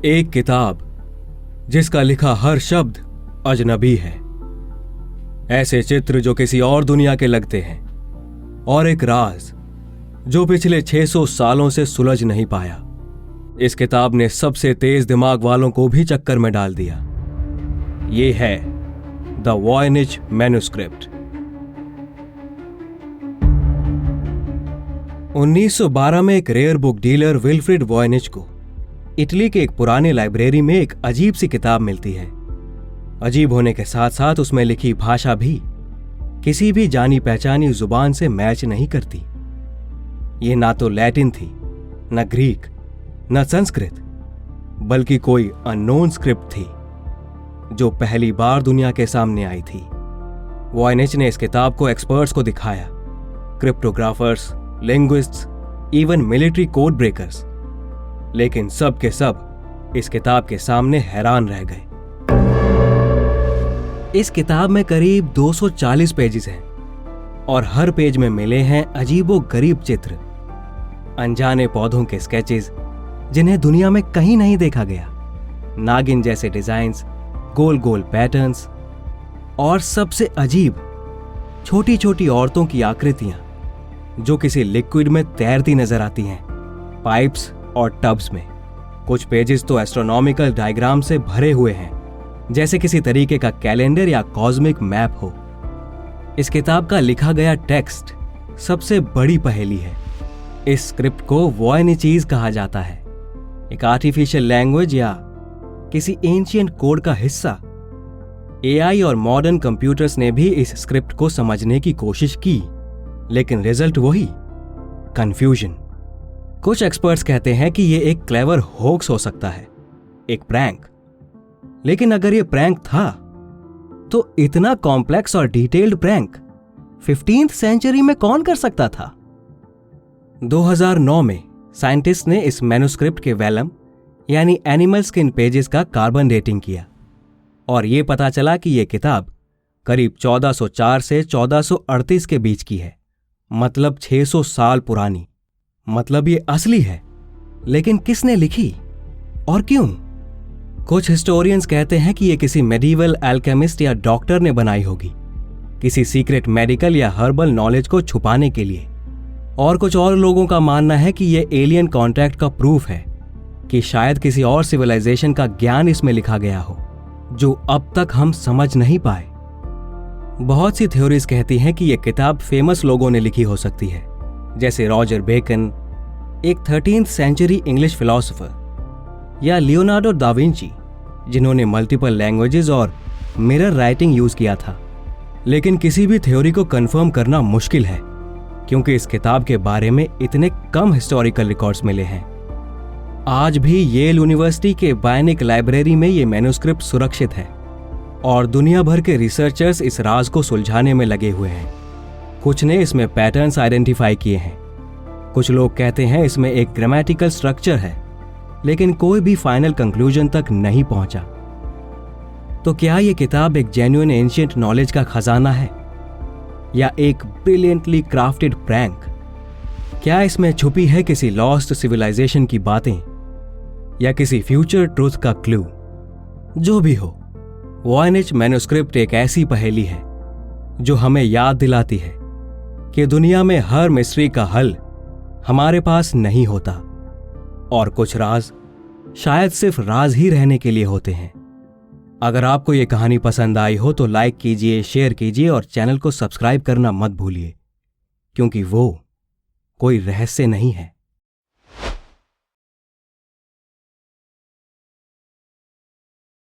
एक किताब जिसका लिखा हर शब्द अजनबी है, ऐसे चित्र जो किसी और दुनिया के लगते हैं, और एक राज जो पिछले 600 सालों से सुलझ नहीं पाया। इस किताब ने सबसे तेज दिमाग वालों को भी चक्कर में डाल दिया। ये है द वॉयनिच मैन्युस्क्रिप्ट। 1912 में एक rare book dealer Wilfrid Voynich को इटली के एक पुराने लाइब्रेरी में एक अजीब सी किताब मिलती है। अजीब होने के साथ साथ उसमें लिखी भाषा भी किसी भी जानी पहचानी जुबान से मैच नहीं करती। ये ना तो लैटिन थी, न ग्रीक, न संस्कृत, बल्कि कोई अननोन स्क्रिप्ट थी जो पहली बार दुनिया के सामने आई थी। वॉयनिच ने इस किताब को एक्सपर्ट्स को दिखाया, cryptographers, linguists, even military code breakers, लेकिन सब के सब इस किताब के सामने हैरान रह गए। इस किताब में करीब 240 पेजेस हैं और हर पेज में मिले हैं अजीबो-गरीब चित्र, अनजाने पौधों के स्केचेस जिन्हें दुनिया में कहीं नहीं देखा गया, नागिन जैसे डिजाइन्स, गोल गोल पैटर्न्स और सबसे अजीब छोटी छोटी औरतों की आकृतियां जो किसी लिक्विड में तैरती नजर आती हैं, पाइप्स और टब्स में। कुछ पेजेस तो एस्ट्रोनॉमिकल डायग्राम से भरे हुए हैं, जैसे किसी तरीके का कैलेंडर या कॉस्मिक मैप हो। इस किताब का लिखा गया टेक्स्ट सबसे बड़ी पहेली है। इस स्क्रिप्ट को वॉयनिचीज कहा जाता है, एक आर्टिफिशियल लैंग्वेज या किसी एंशिएंट कोड का हिस्सा। एआई और मॉडर्न कंप्यूटर्स ने भी इस स्क्रिप्ट को समझने की कोशिश की, लेकिन रिजल्ट वही, कंफ्यूजन। कुछ एक्सपर्ट्स कहते हैं कि यह एक क्लेवर होक्स हो सकता है, एक प्रैंक। लेकिन अगर यह प्रैंक था तो इतना कॉम्प्लेक्स और डिटेल्ड प्रैंक 15th सेंचुरी में कौन कर सकता था? 2009 में साइंटिस्ट ने इस मैन्युस्क्रिप्ट के वेलम यानी एनिमल स्किन पेजेस का कार्बन डेटिंग किया और यह पता चला कि यह किताब करीब 1404 से 1438 के बीच की है, मतलब 600 साल पुरानी। मतलब ये असली है, लेकिन किसने लिखी और क्यों? कुछ हिस्टोरियंस कहते हैं कि ये किसी मेडिवल एल्केमिस्ट या डॉक्टर ने बनाई होगी, किसी सीक्रेट मेडिकल या हर्बल नॉलेज को छुपाने के लिए। और कुछ और लोगों का मानना है कि ये एलियन कॉन्टैक्ट का प्रूफ है, कि शायद किसी और सिविलाइजेशन का ज्ञान इसमें लिखा गया हो जो अब तक हम समझ नहीं पाए। बहुत सी थ्योरीज कहती हैं कि यह किताब फेमस लोगों ने लिखी हो सकती है, जैसे रॉजर बेकन, एक 13th सेंचुरी इंग्लिश फिलोसोफर, या लियोनार्डो दा विंची, जिन्होंने मल्टीपल लैंग्वेजेस और मिरर राइटिंग यूज किया था। लेकिन किसी भी थ्योरी को कंफर्म करना मुश्किल है, क्योंकि इस किताब के बारे में इतने कम हिस्टोरिकल रिकॉर्ड्स मिले हैं। आज भी येल यूनिवर्सिटी के बायनिक लाइब्रेरी में ये मैन्युस्क्रिप्ट सुरक्षित है और दुनिया भर के रिसर्चर्स इस राज को सुलझाने में लगे हुए हैं। कुछ ने इसमें पैटर्न्स आइडेंटिफाई किए हैं, कुछ लोग कहते हैं इसमें एक ग्रामेटिकल स्ट्रक्चर है, लेकिन कोई भी फाइनल कंक्लूजन तक नहीं पहुंचा। तो क्या यह किताब एक जेन्युइन एंशिएंट नॉलेज का खजाना है या एक ब्रिलियंटली क्राफ्टेड प्रैंक? क्या इसमें छुपी है किसी लॉस्ट सिविलाइजेशन की बातें या किसी फ्यूचर ट्रूथ का क्लू? जो भी हो, वॉयनिच मैन्युस्क्रिप्ट एक ऐसी पहेली है जो हमें याद दिलाती है कि दुनिया में हर मिस्ट्री का हल हमारे पास नहीं होता और कुछ राज शायद सिर्फ राज ही रहने के लिए होते हैं। अगर आपको यह कहानी पसंद आई हो तो लाइक कीजिए, शेयर कीजिए और चैनल को सब्सक्राइब करना मत भूलिए, क्योंकि वो कोई रहस्य नहीं है।